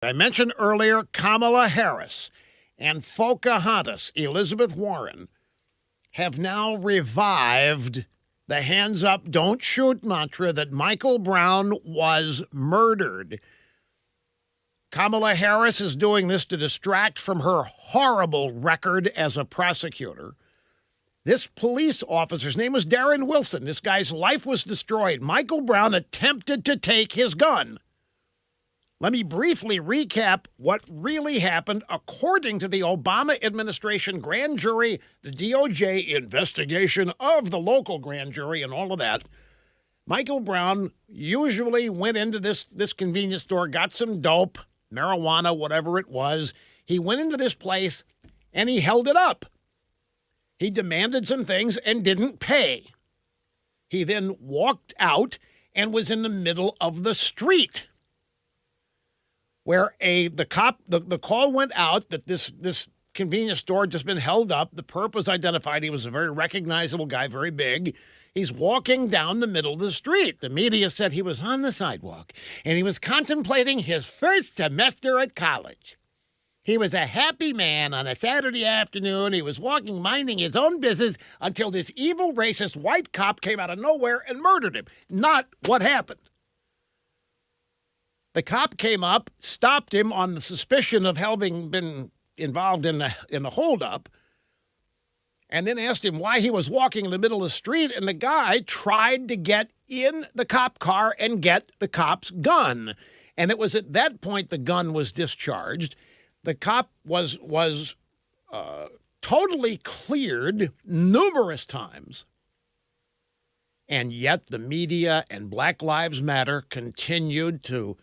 I mentioned earlier Kamala Harris and Pocahontas, Elizabeth Warren, have now revived the hands up, don't shoot mantra that Michael Brown was murdered. Kamala Harris is doing this to distract from her horrible record as a prosecutor. This police officer's name was Darren Wilson. This guy's life was destroyed. Michael Brown attempted to take his gun. Let me briefly recap what really happened according to the Obama administration grand jury, the DOJ investigation of the local grand jury and all of that. Michael Brown usually went into this convenience store, got some dope, marijuana, whatever it was. He went into this place and he held it up. He demanded some things and didn't pay. He then walked out and was in the middle of the street, where the call went out that this convenience store had just been held up. The perp was identified. He was a very recognizable guy, very big. He's walking down the middle of the street. The media said he was on the sidewalk, and he was contemplating his first semester at college. He was a happy man on a Saturday afternoon. He was walking, minding his own business, until this evil, racist white cop came out of nowhere and murdered him. Not what happened. The cop came up, stopped him on the suspicion of having been involved in the holdup, and then asked him why he was walking in the middle of the street, and the guy tried to get in the cop car and get the cop's gun. And it was at that point the gun was discharged. The cop was totally cleared numerous times. And yet the media and Black Lives Matter continued to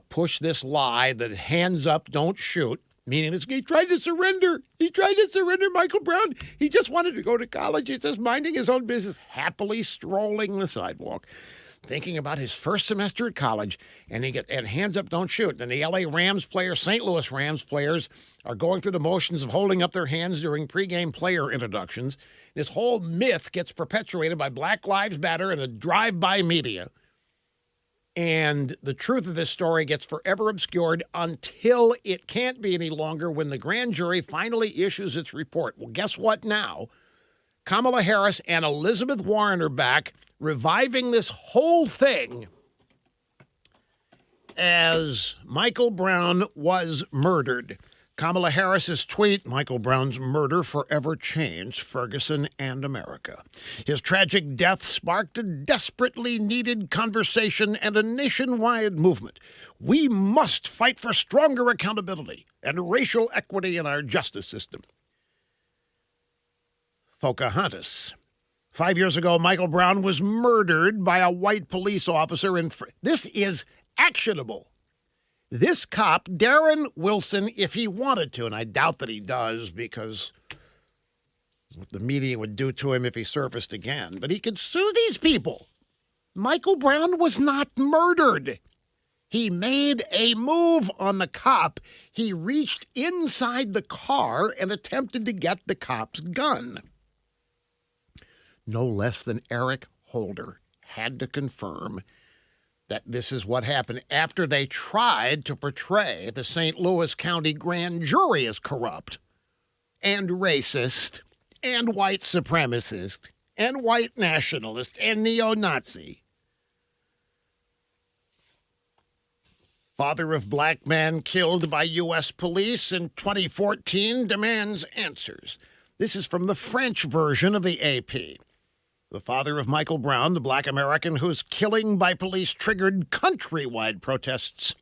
push this lie that hands up, don't shoot, meaning this guy tried to surrender. He tried to surrender, Michael Brown. He just wanted to go to college. He's just minding his own business, happily strolling the sidewalk, thinking about his first semester at college, and hands up, don't shoot. And the L.A. Rams players, St. Louis Rams players are going through the motions of holding up their hands during pregame player introductions. This whole myth gets perpetuated by Black Lives Matter and a drive-by media. And the truth of this story gets forever obscured until it can't be any longer when the grand jury finally issues its report. Well, guess what now? Kamala Harris and Elizabeth Warren are back, reviving this whole thing as Michael Brown was murdered. Kamala Harris's tweet, Michael Brown's murder forever changed Ferguson and America. His tragic death sparked a desperately needed conversation and a nationwide movement. We must fight for stronger accountability and racial equity in our justice system. Pocahontas. 5 years ago, Michael Brown was murdered by a white police officer. This is actionable. This cop, Darren Wilson, if he wanted to, and I doubt that he does because what the media would do to him if he surfaced again, but he could sue these people. Michael Brown was not murdered. He made a move on the cop. He reached inside the car and attempted to get the cop's gun. No less than Eric Holder had to confirm that this is what happened after they tried to portray the St. Louis County grand jury as corrupt and racist and white supremacist and white nationalist and neo-Nazi. Father of black man killed by U.S. police in 2014 demands answers. This is from the French version of the AP. The father of Michael Brown, the black American whose killing by police triggered countrywide protests.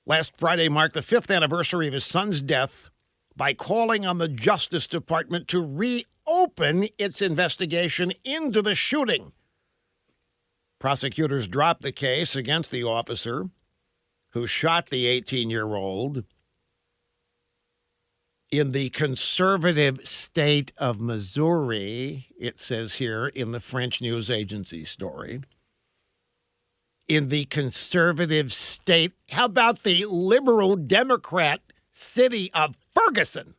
Last Friday marked the 5th anniversary of his son's death by calling on the Justice Department to reopen its investigation into the shooting. Prosecutors dropped the case against the officer who shot the 18-year-old in the conservative state of Missouri, it says here in the French news agency story. In the conservative state, how about the liberal Democrat city of Ferguson?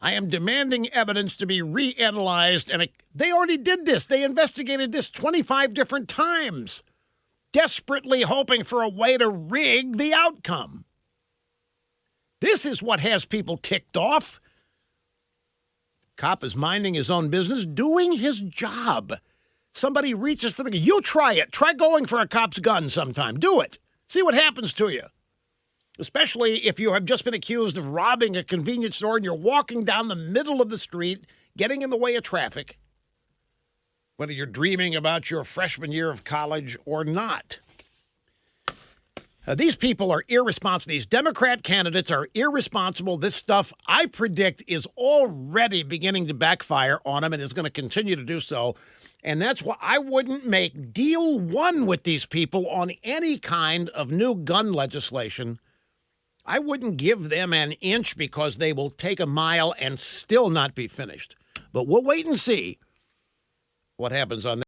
I am demanding evidence to be reanalyzed. And they already did this. They investigated this 25 different times, desperately hoping for a way to rig the outcome. This is what has people ticked off. Cop is minding his own business, doing his job. Somebody reaches for the gun. You try it. Try going for a cop's gun sometime. Do it. See what happens to you. Especially if you have just been accused of robbing a convenience store and you're walking down the middle of the street, getting in the way of traffic, whether you're dreaming about your freshman year of college or not. These people are irresponsible. These Democrat candidates are irresponsible. This stuff, I predict, is already beginning to backfire on them and is going to continue to do so. And that's why I wouldn't make deal one with these people on any kind of new gun legislation. I wouldn't give them an inch because they will take a mile and still not be finished. But we'll wait and see what happens on that.